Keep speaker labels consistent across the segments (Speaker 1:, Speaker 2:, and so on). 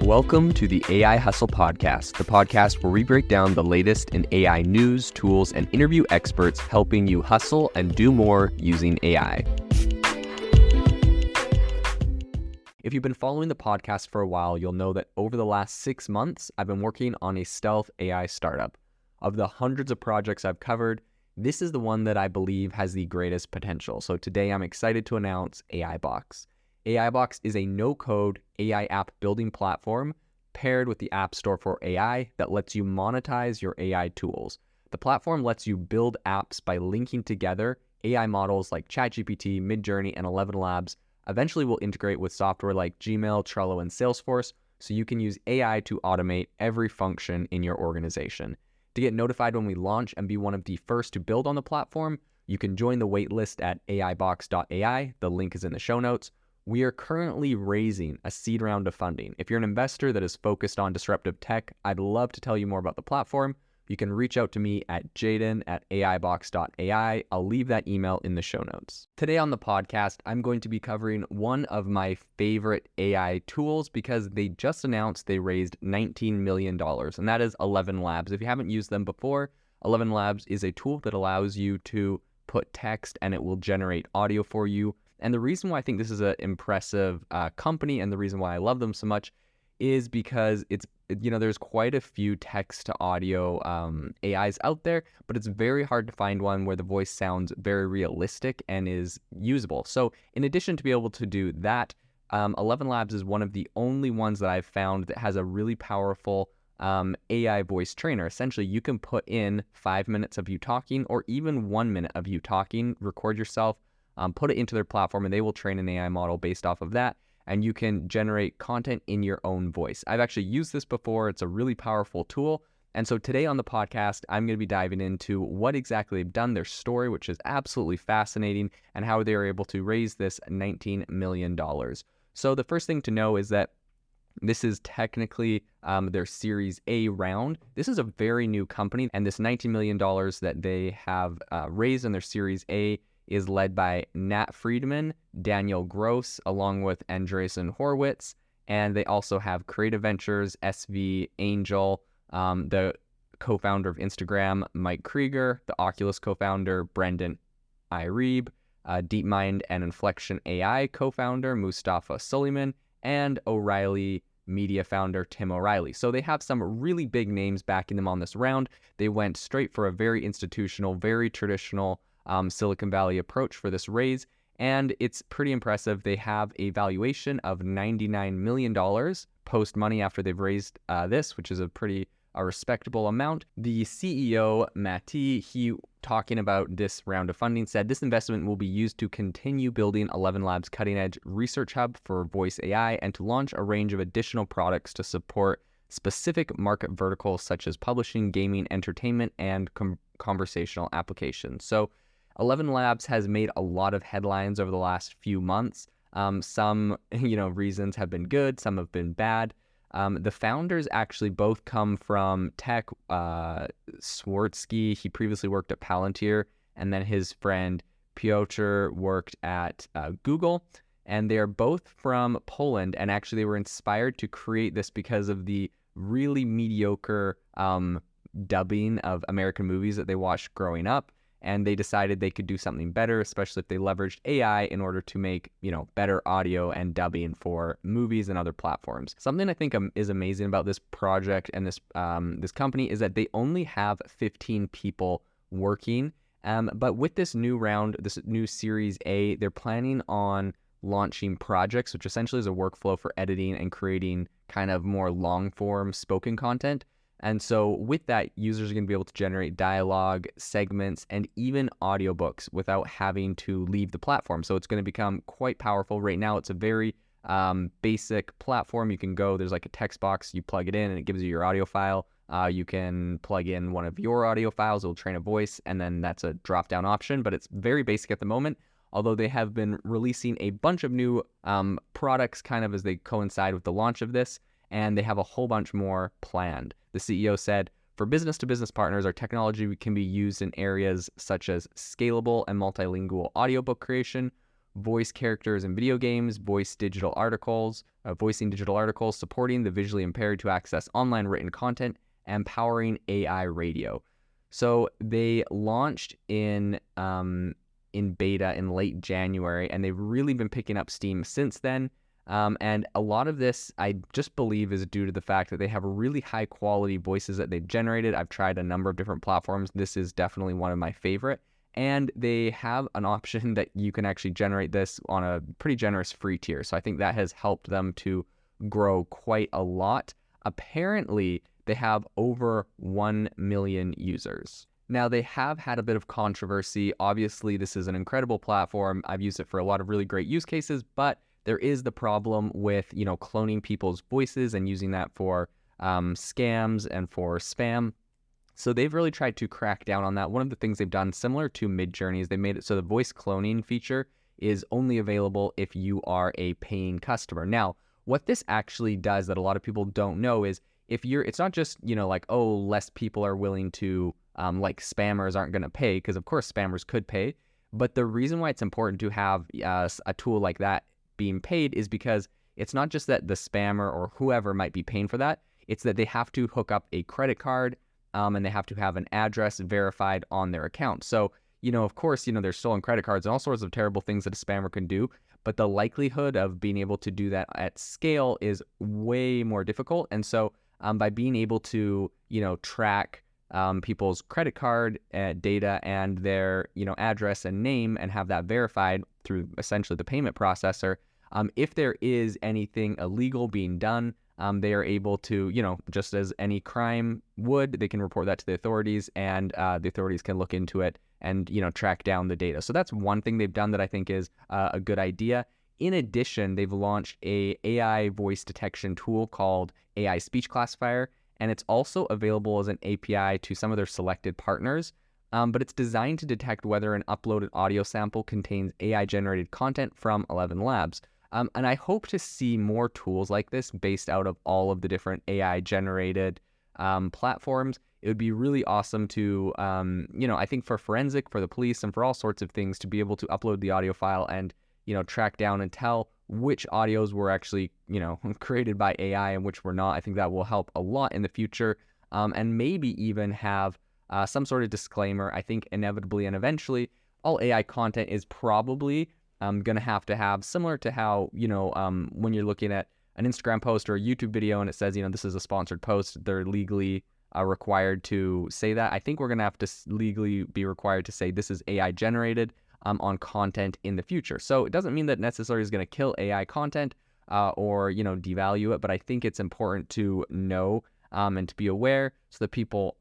Speaker 1: Welcome to the AI Hustle Podcast, the podcast where we break down the latest in AI news, tools, and interview experts helping you hustle and do more using AI. If you've been following the podcast for a while, you'll know that over the last 6 months, I've been working on a stealth AI startup. Of the hundreds of projects I've covered, this is the one that I believe has the greatest potential. So today I'm excited to announce AIBox. AIBox is a no-code AI app building platform paired with the App Store for AI that lets you monetize your AI tools. The platform lets you build apps by linking together AI models like ChatGPT, Midjourney, and ElevenLabs. Eventually will integrate with software like Gmail, Trello, and Salesforce, so you can use AI to automate every function in your organization. To get notified when we launch and be one of the first to build on the platform, you can join the waitlist at aibox.ai. The link is in the show notes. We are currently raising a seed round of funding. If you're an investor that is focused on disruptive tech, I'd love to tell you more about the platform. You can reach out to me at jaden@aibox.ai. I'll leave that email in the show notes. Today on the podcast, I'm going to be covering one of my favorite AI tools because they just announced they raised $19 million, and that is ElevenLabs. If you haven't used them before, ElevenLabs is a tool that allows you to put text and it will generate audio for you. And the reason why I think this is an impressive company and the reason why I love them so much is because there's quite a few text to audio AIs out there, but it's very hard to find one where the voice sounds very realistic and is usable. So in addition to be able to do that, ElevenLabs is one of the only ones that I've found that has a really powerful AI voice trainer. Essentially, you can put in 5 minutes of you talking or even 1 minute of you talking, record yourself, put it into their platform, and they will train an AI model based off of that, and you can generate content in your own voice. I've actually used this before. It's a really powerful tool. And so today on the podcast, I'm going to be diving into what exactly they've done, their story, which is absolutely fascinating, and how they were able to raise this $19 million. So the first thing to know is that this is technically their Series A round. This is a very new company, and this $19 million that they have raised in their Series A is led by Nat Friedman, Daniel Gross, along with Andreessen Horowitz, and they also have Creative Ventures, SV Angel, the co-founder of Instagram, Mike Krieger, the Oculus co-founder, Brendan Irieb, DeepMind and Inflection AI co-founder, Mustafa Suleiman, and O'Reilly Media founder, Tim O'Reilly. So they have some really big names backing them on this round. They went straight for a very institutional, very traditional Silicon Valley approach for this raise, and it's pretty impressive. They have a valuation of $99 million post money after they've raised this, which is a respectable amount. The CEO, Matti, he talking about this round of funding said, "This investment will be used to continue building ElevenLabs' cutting-edge research hub for voice AI and to launch a range of additional products to support specific market verticals such as publishing, gaming, entertainment, and conversational applications." So ElevenLabs has made a lot of headlines over the last few months. Some, reasons have been good, some have been bad. The founders actually both come from tech. Swartsky, he previously worked at Palantir, and then his friend Piotr worked at Google, and they are both from Poland, and actually they were inspired to create this because of the really mediocre dubbing of American movies that they watched growing up. And they decided they could do something better, especially if they leveraged AI in order to make, better audio and dubbing for movies and other platforms. Something I think is amazing about this project and this company is that they only have 15 people working. But with this new round, this new Series A, they're planning on launching projects, which essentially is a workflow for editing and creating kind of more long-form spoken content. And so with that, users are going to be able to generate dialogue, segments, and even audiobooks without having to leave the platform. So it's going to become quite powerful. Right now, it's a very basic platform. You can go, there's like a text box, you plug it in, and it gives you your audio file. You can plug in one of your audio files, it'll train a voice, and then that's a drop-down option. But it's very basic at the moment, although they have been releasing a bunch of new products kind of as they coincide with the launch of this. And they have a whole bunch more planned. The CEO said, "For business-to-business partners, our technology can be used in areas such as scalable and multilingual audiobook creation. voice characters in video games, voicing digital articles, supporting the visually impaired to access online written content, and powering AI radio. So they launched in beta in late January, and they've really been picking up steam since then. And a lot of this, I just believe, is due to the fact that they have really high quality voices that they've generated. I've tried a number of different platforms. This is definitely one of my favorite. And they have an option that you can actually generate this on a pretty generous free tier. So I think that has helped them to grow quite a lot. Apparently, they have over 1 million users. Now, they have had a bit of controversy. Obviously, this is an incredible platform. I've used it for a lot of really great use cases, but there is the problem with, cloning people's voices and using that for scams and for spam. So they've really tried to crack down on that. One of the things they've done, similar to Midjourney, is they made it so the voice cloning feature is only available if you are a paying customer. Now, what this actually does that a lot of people don't know is it's not just, less people are willing to, spammers aren't going to pay, because of course spammers could pay. But the reason why it's important to have a tool like that being paid is because it's not just that the spammer or whoever might be paying for that. It's that they have to hook up a credit card and they have to have an address verified on their account. So, of course, there's stolen credit cards and all sorts of terrible things that a spammer can do. But the likelihood of being able to do that at scale is way more difficult. And so by being able to, track people's credit card data and their, address and name and have that verified through essentially the payment processor, if there is anything illegal being done, they are able to, just as any crime would, they can report that to the authorities, and the authorities can look into it and, track down the data. So that's one thing they've done that I think is a good idea. In addition, they've launched a AI voice detection tool called AI Speech Classifier, and it's also available as an API to some of their selected partners. But it's designed to detect whether an uploaded audio sample contains AI-generated content from ElevenLabs. And I hope to see more tools like this based out of all of the different AI-generated platforms. It would be really awesome to, I think for forensic, for the police, and for all sorts of things, to be able to upload the audio file and, track down and tell which audios were actually, created by AI and which were not. I think that will help a lot in the future, and maybe even have some sort of disclaimer. I think inevitably and eventually, all AI content is probably going to have, similar to how, when you're looking at an Instagram post or a YouTube video and it says, this is a sponsored post, they're legally required to say that. I think we're going to have to legally be required to say this is AI generated on content in the future. So it doesn't mean that necessarily is going to kill AI content or, devalue it, but I think it's important to know and to be aware so that people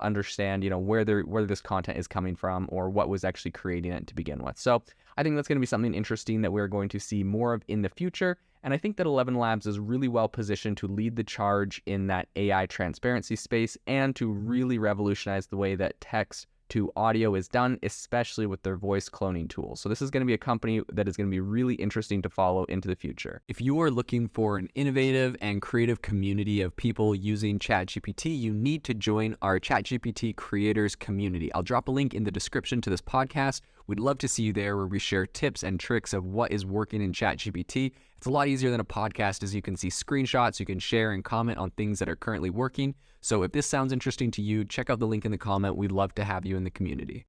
Speaker 1: understand, where this content is coming from or what was actually creating it to begin with. So I think that's going to be something interesting that we're going to see more of in the future. And I think that ElevenLabs is really well positioned to lead the charge in that AI transparency space and to really revolutionize the way that text to audio is done, especially with their voice cloning tools. So this is going to be a company that is going to be really interesting to follow into the future. If you are looking for an innovative and creative community of people using ChatGPT, you need to join our ChatGPT creators community. I'll drop a link in the description to this podcast. We'd love to see you there, where we share tips and tricks of what is working in ChatGPT. It's a lot easier than a podcast, as you can see screenshots, you can share and comment on things that are currently working. So if this sounds interesting to you, check out the link in the comment. We'd love to have you in the community.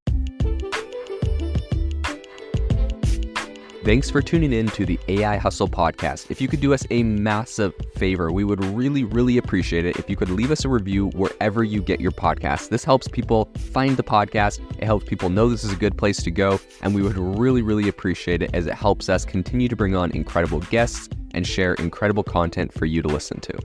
Speaker 1: Thanks for tuning in to the AI Hustle podcast. If you could do us a massive favor, we would really, really appreciate it if you could leave us a review wherever you get your podcasts. This helps people find the podcast. It helps people know this is a good place to go. And we would really, really appreciate it, as it helps us continue to bring on incredible guests and share incredible content for you to listen to.